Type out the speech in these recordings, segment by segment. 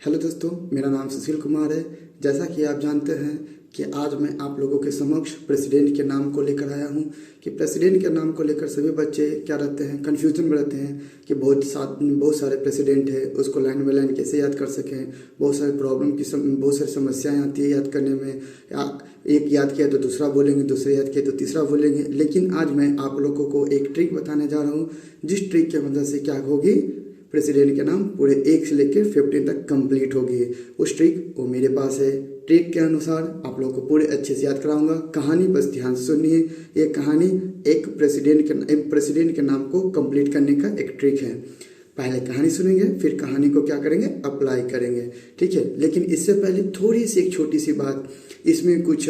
Hello दोस्तों, मेरा नाम सुशील कुमार है। जैसा कि आप जानते हैं कि आज मैं आप लोगों के समक्ष प्रेसिडेंट के नाम को लेकर आया हूं कि प्रेसिडेंट के नाम को लेकर सभी बच्चे क्या रहते हैं, कन्फ्यूजन में रहते हैं कि बहुत सारे प्रेसिडेंट है, उसको लाइन बाय लाइन कैसे याद कर सकें। बहुत सारे बहुत सारी समस्याएं आती है याद करने में। एक याद किया तो दूसरा बोलेंगे, दूसरे याद किया तो तीसरा बोलेंगे। लेकिन आज मैं आप लोगों को एक ट्रिक बताने जा रहा हूँ, जिस ट्रिक की मदद से क्या होगी, प्रेसिडेंट के नाम पूरे 1 से लेकर 15 तक कंप्लीट होगी। उस ट्रिक वो मेरे पास है। ट्रिक के अनुसार आप लोगों को पूरे अच्छे से याद कराऊंगा। कहानी बस ध्यान से सुनिए। ये कहानी एक प्रेसिडेंट के नाम को कंप्लीट करने का एक ट्रिक है। पहले कहानी सुनेंगे, फिर कहानी को क्या करेंगे, अप्लाई करेंगे, ठीक है। लेकिन इससे पहले थोड़ी सी एक छोटी सी बात, इसमें कुछ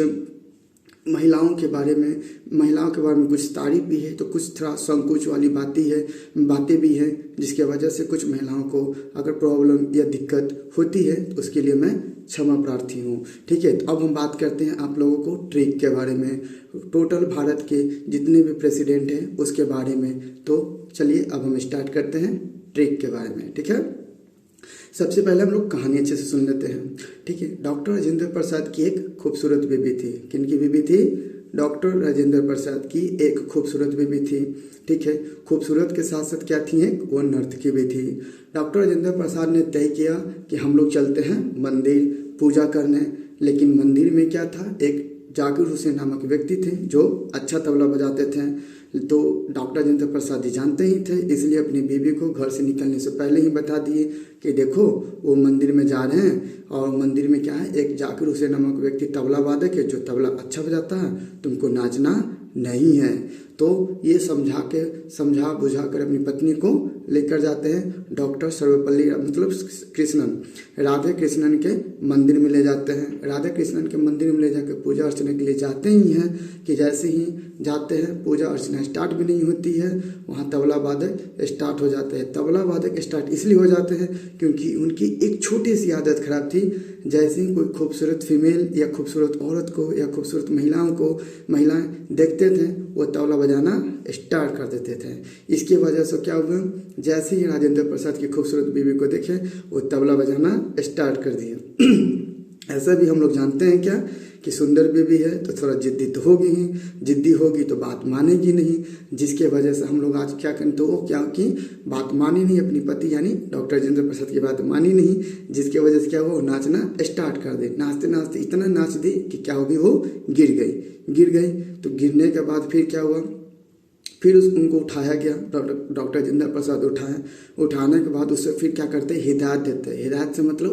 महिलाओं के बारे में कुछ तारीफ भी है, तो कुछ थोड़ा संकोच वाली बातें भी हैं, जिसके वजह से कुछ महिलाओं को अगर प्रॉब्लम या दिक्कत होती है तो उसके लिए मैं क्षमा प्रार्थी हूँ, ठीक है। तो अब हम बात करते हैं आप लोगों को ट्रिक के बारे में, टोटल भारत के जितने भी प्रेसिडेंट हैं उसके बारे में। तो चलिए अब हम स्टार्ट करते हैं ट्रिक के बारे में, ठीक है। सबसे पहले हम लोग कहानी अच्छे से सुन लेते हैं, ठीक है। डॉक्टर राजेंद्र प्रसाद की एक खूबसूरत बीबी थी। किनकी बीबी थी? डॉक्टर राजेंद्र प्रसाद की एक खूबसूरत बीबी थी, ठीक है। खूबसूरत के साथ साथ क्या थी, एक वो नर्तकी भी थी। डॉक्टर राजेंद्र प्रसाद ने तय किया कि हम लोग चलते हैं मंदिर पूजा करने। लेकिन मंदिर में क्या था, एक जाकिर हुसैन नामक व्यक्ति थे जो अच्छा तबला बजाते थे। तो डॉक्टर राजेंद्र प्रसाद जी जानते ही थे, इसलिए अपनी बीवी को घर से निकलने से पहले ही बता दिए कि देखो वो मंदिर में जा रहे हैं और मंदिर में क्या है, एक जाकिर हुसैन नामक व्यक्ति तबला वादक है जो तबला अच्छा बजाता है, तुमको नाचना नहीं है। तो ये समझा बुझा कर अपनी पत्नी को लेकर जाते हैं डॉक्टर सर्वपल्ली राधे कृष्णन के मंदिर में ले जाते हैं। राधे कृष्णन के मंदिर में ले जाकर पूजा अर्चना के लिए जाते ही हैं कि जैसे ही जाते हैं पूजा अर्चना स्टार्ट भी नहीं होती है, वहाँ तबला वादक स्टार्ट हो जाते हैं। तबला वादक स्टार्ट इसलिए हो जाते हैं क्योंकि उनकी एक छोटी सी आदत खराब थी। जैसे ही कोई खूबसूरत फीमेल या खूबसूरत औरत को या खूबसूरत महिलाएं देखते थे, वो तबला बजाना स्टार्ट कर देते थे। इसकी वजह से क्या हुआ, जैसे ही राजेंद्र प्रसाद की खूबसूरत बीवी को देखे वो तबला बजाना स्टार्ट कर दिया। ऐसा भी हम लोग जानते हैं क्या कि सुंदर बीवी है तो थोड़ा जिद्दी तो होगी ही, जिद्दी होगी तो बात मानेगी नहीं, जिसके वजह से हम लोग आज क्या करें, तो वो क्या कि बात मानी नहीं, अपनी पति यानी डॉक्टर राजेंद्र प्रसाद की बात मानी नहीं, जिसके वजह से क्या हुआ, वो नाचना स्टार्ट कर दे। नाचते नाचते इतना नाच दी कि क्या होगी, वो गिर गई। तो गिरने के बाद फिर क्या हुआ, फिर उनको उठाया गया, डॉक्टर राजेंद्र प्रसाद उठाने के बाद उससे फिर क्या करते हैं, हिदायत देते हैं। हिदायत से मतलब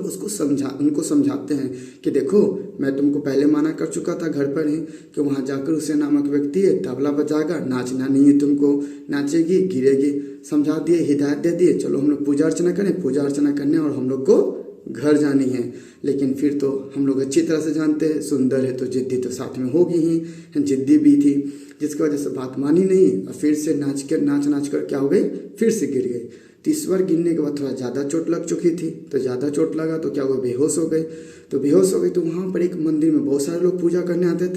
उनको समझाते हैं कि देखो मैं तुमको पहले मना कर चुका था घर पर ही कि वहाँ जाकर हुसैन नामक व्यक्ति है तबला बजाएगा, नाचना नहीं है तुमको, नाचेगी गिरेगी। समझा दिए, हिदायत दे दिए, चलो हम लोग पूजा अर्चना करें, पूजा अर्चना करने और हम लोग को घर जानी है। लेकिन फिर तो हम लोग अच्छी तरह से जानते हैं, सुंदर है तो जिद्दी तो साथ में होगी ही, जिद्दी भी थी, जिसकी वजह से बात मानी नहीं और फिर से नाच कर क्या हो गई, फिर से गिर गई। तो इस बार गिरने के बाद थोड़ा ज़्यादा चोट लग चुकी थी, तो ज़्यादा चोट लगा तो क्या हुआ, बेहोश हो गई। तो वहाँ पर एक मंदिर में बहुत सारे लोग पूजा करने आते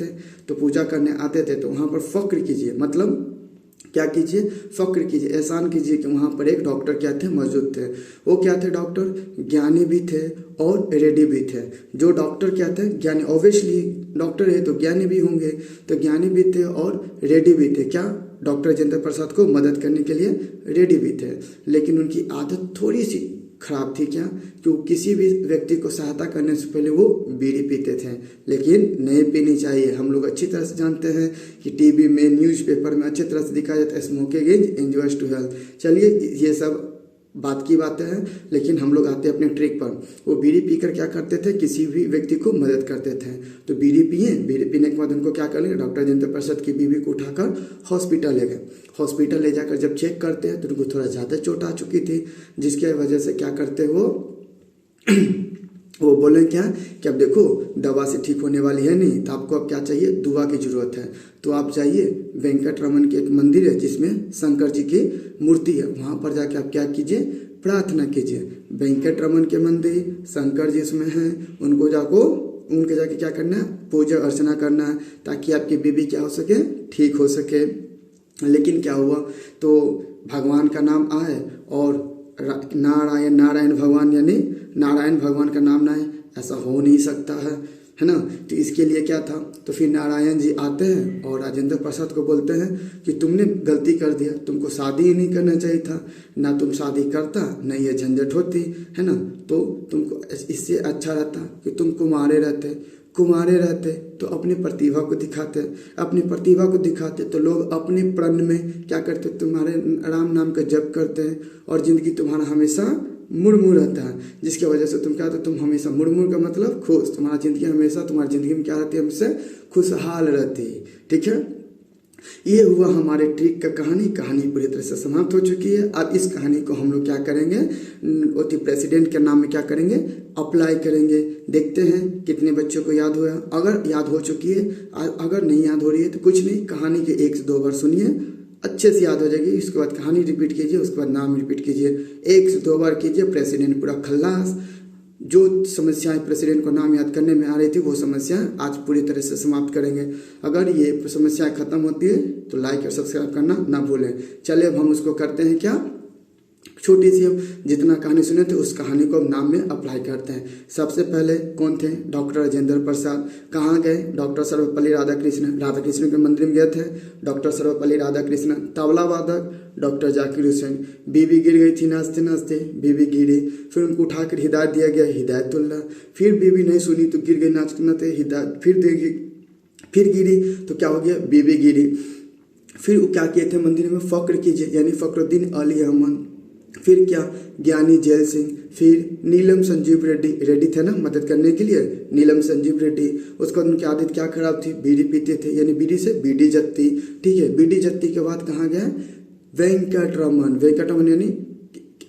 थे। तो वहाँ पर फक्र कीजिए, मतलब क्या कीजिए, फक्र कीजिए, एहसान कीजिए कि वहाँ पर एक डॉक्टर क्या थे, मौजूद थे। वो क्या थे, डॉक्टर ज्ञानी भी थे और रेडी भी थे। जो डॉक्टर क्या थे, ज्ञानी, ऑब्वियसली डॉक्टर है तो ज्ञानी भी होंगे, तो ज्ञानी भी थे और रेडी भी थे। क्या, डॉक्टर राजेंद्र प्रसाद को मदद करने के लिए रेडी भी थे। लेकिन उनकी आदत थोड़ी सी खराब थी, क्या कि वो किसी भी व्यक्ति को सहायता करने से पहले वो बीड़ी पीते थे। लेकिन नहीं पीनी चाहिए, हम लोग अच्छी तरह से जानते हैं कि टीवी में, न्यूज़पेपर में अच्छी तरह से दिखाया जाता है, smoking is injurious to health. चलिए ये सब बात की बातें हैं, लेकिन हम लोग आते हैं अपने ट्रिक पर। वो बीड़ी पीकर क्या करते थे, किसी भी व्यक्ति को मदद करते थे। तो बीड़ी पीने के बाद उनको क्या करेंगे, डॉक्टर राजेंद्र प्रसाद की बीवी को उठाकर हॉस्पिटल ले गए। हॉस्पिटल ले जाकर जब चेक करते हैं तो उनको थोड़ा ज़्यादा चोट आ चुकी थी, जिसकी वजह से क्या करते वो बोले क्या कि अब देखो दवा से ठीक होने वाली है नहीं, तो आपको अब क्या चाहिए, दुआ की जरूरत है। तो आप जाइए, वेंकट रमन की एक मंदिर है जिसमें शंकर जी की मूर्ति है, वहाँ पर जाके आप क्या कीजिए, प्रार्थना कीजिए। वेंकट रमन के मंदिर, शंकर जी इसमें हैं, उनके जाके क्या करना है, पूजा अर्चना करना है, ताकि आपकी बीबी क्या हो सके, ठीक हो सके। लेकिन क्या हुआ, तो भगवान का नाम आए और नारायण, नारायण भगवान यानी नारायण भगवान का नाम ना है, ऐसा हो नहीं सकता है ना। तो इसके लिए क्या था, तो फिर नारायण जी आते हैं और राजेंद्र प्रसाद को बोलते हैं कि तुमने गलती कर दिया, तुमको शादी ही नहीं करना चाहिए था, ना तुम शादी करता ना ये झंझट होती, है ना। तो तुमको इससे अच्छा रहता कि तुम कुमारे रहते तो अपनी प्रतिभा को दिखाते तो लोग अपने प्रण में क्या करते, तुम्हारे राम नाम का जप करते हैं और ज़िंदगी तुम्हारा हमेशा मुड़मुड़ रहता है, जिसकी वजह से तुम क्या होता, तुम हमेशा मुड़मुड़ का मतलब खुश, तुम्हारी ज़िंदगी में क्या रहती है, हमेशा खुशहाल रहती है। ठीक है, ये हुआ हमारे ट्रिक का कहानी पूरी तरह से समाप्त हो चुकी है। अब इस कहानी को हम लोग क्या करेंगे, ओटी प्रेसिडेंट के नाम में क्या करेंगे, अप्लाई करेंगे। देखते हैं कितने बच्चों को याद हुआ। अगर याद हो चुकी है, अगर नहीं याद हो रही है तो कुछ नहीं, कहानी के 1 से 2 बार सुनिए, अच्छे से याद हो जाएगी। उसके बाद कहानी रिपीट कीजिए, उसके बाद नाम रिपीट कीजिए, 1 से 2 बार कीजिए। प्रेसिडेंट पूरा खल्लास। जो समस्याएं प्रेसिडेंट को नाम याद करने में आ रही थी वो समस्याएं आज पूरी तरह से समाप्त करेंगे। अगर ये समस्याएं खत्म होती है तो लाइक और सब्सक्राइब करना ना भूलें। चलिए अब हम उसको करते हैं क्या, छोटी सी हम जितना कहानी सुने थे उस कहानी को अब नाम में अप्लाई करते हैं। सबसे पहले कौन थे, डॉक्टर राजेंद्र प्रसाद। कहाँ गए, डॉक्टर सर्वपल्ली राधाकृष्ण के मंदिर में गए थे। डॉक्टर सर्वपल्ली राधाकृष्ण। तबला वादक डॉक्टर जाकिर हुसैन। बीवी गिर गई थी नाचते नाचते, बीवी गिरी, फिर उनको उठाकर हिदायत दिया गया, हिदायतुल्लाह। फिर बीवी नहीं सुनी तो गिर गई नाचते नाचते, हिदायत फिर गिरी तो क्या हो गया, बीवी गिरी। फिर वो क्या किए थे मंदिर में, फ़क्र कीजिए यानी फ़क्रुद्दीन अली अहमद। फिर क्या, ज्ञानी जैल सिंह। फिर नीलम संजीव रेड्डी थे ना मदद करने के लिए, नीलम संजीव रेड्डी। उसके बाद उनकी आदत क्या खराब थी, बीड़ी पीते थे, यानी बीड़ी से बीडी जत्ती। ठीक है, बीडी जत्ती के बाद कहाँ गए, वेंकटरमन यानी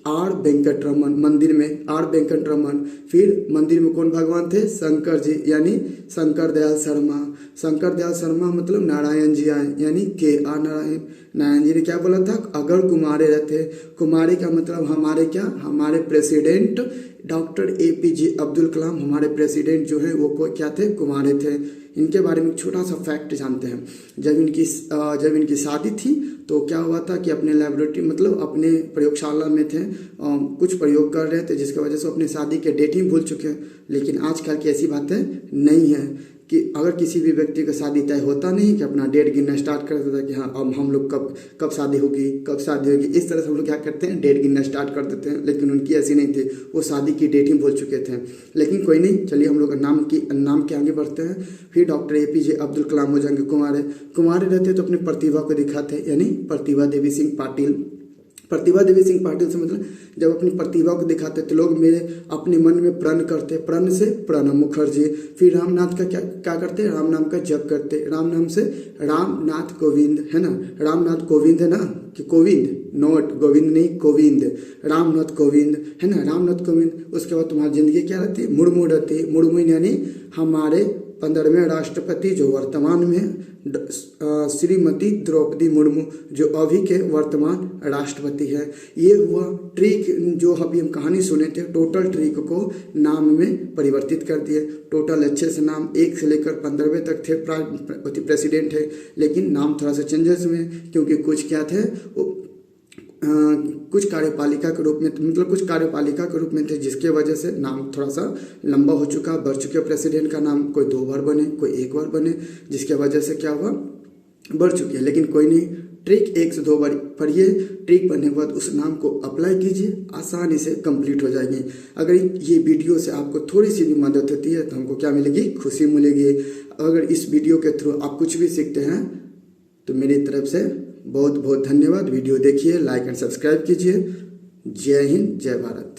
आर वेंकटरमन, मंदिर में आर वेंकटरमन। फिर मंदिर में कौन भगवान थे, शंकर जी यानी शंकर दयाल शर्मा मतलब नारायण जी आए यानी के आर नारायण जी ने क्या बोला था, अगर कुमारे रहते, कुमारी का मतलब हमारे president doctor APJ Abdul Kalam, हमारे प्रेसिडेंट जो हैं वो क्या थे, कुमारे थे। इनके बारे में छोटा सा फैक्ट जानते हैं। जब इनकी शादी थी तो क्या हुआ था कि अपने लैबोरेटरी मतलब अपने प्रयोगशाला में थे, कुछ प्रयोग कर रहे थे, जिसकी वजह से अपने शादी के डेट ही भूल चुके हैं। लेकिन आजकल की ऐसी बातें नहीं है कि अगर किसी भी व्यक्ति का शादी तय होता नहीं कि अपना डेट गिनना स्टार्ट कर देता कि हाँ अब हम लोग कब शादी होगी, इस तरह से हम लोग क्या करते हैं, डेट गिनना स्टार्ट कर देते हैं। लेकिन उनकी ऐसी नहीं थी, वो शादी की डेट ही भूल चुके थे। लेकिन कोई नहीं, चलिए हम लोग नाम के आगे बढ़ते हैं। फिर डॉक्टर APJ अब्दुल कलाम हो जाएंगे कुमारे रहते तो अपनी प्रतिभा को दिखाते, यानी प्रतिभा देवी सिंह पाटिल से मतलब जब अपनी प्रतिभा को दिखाते तो लोग मेरे अपने मन में प्रण करते, प्रण से प्रणब मुखर्जी। फिर रामनाथ का क्या करते, राम नाम का जप करते, राम नाम से रामनाथ कोविंद, है ना, रामनाथ कोविंद है ना, कि कोविंद, नॉट गोविंद नहीं, कोविंद, रामनाथ कोविंद, है ना, रामनाथ कोविंद। उसके बाद तुम्हारी जिंदगी क्या रहती, मुड़मुड़ रहती है। मुड़मुड़ यानी हमारे 15वें राष्ट्रपति जो वर्तमान में श्रीमती द्रौपदी मुर्मू, जो अभी के वर्तमान राष्ट्रपति है। ये हुआ ट्रिक, जो अभी हम कहानी सुने थे, टोटल ट्रिक को नाम में परिवर्तित कर दिए। टोटल अच्छे से नाम 1 से लेकर 15वें तक थे प्रेसिडेंट है, लेकिन नाम थोड़ा सा चेंजेस हुए क्योंकि कुछ क्या थे, कुछ कार्यपालिका के रूप में थे, जिसके वजह से नाम थोड़ा सा लंबा हो चुका, बढ़ चुके। प्रेसिडेंट का नाम कोई 2 बार बने, कोई 1 बार बने, जिसके वजह से क्या हुआ, बढ़ चुकी है। लेकिन कोई नहीं, ट्रिक 1 से 2 बार पढ़िए, ट्रिक पढ़ने के बाद उस नाम को अप्लाई कीजिए, आसानी से कंप्लीट हो जाएगी। अगर ये वीडियो से आपको थोड़ी सी भी मदद होती है तो हमको क्या मिलेगी, खुशी मिलेगी। अगर इस वीडियो के थ्रू आप कुछ भी सीखते हैं तो मेरी तरफ से बहुत बहुत धन्यवाद। वीडियो देखिए, लाइक एंड सब्सक्राइब कीजिए। जय हिंद, जय भारत।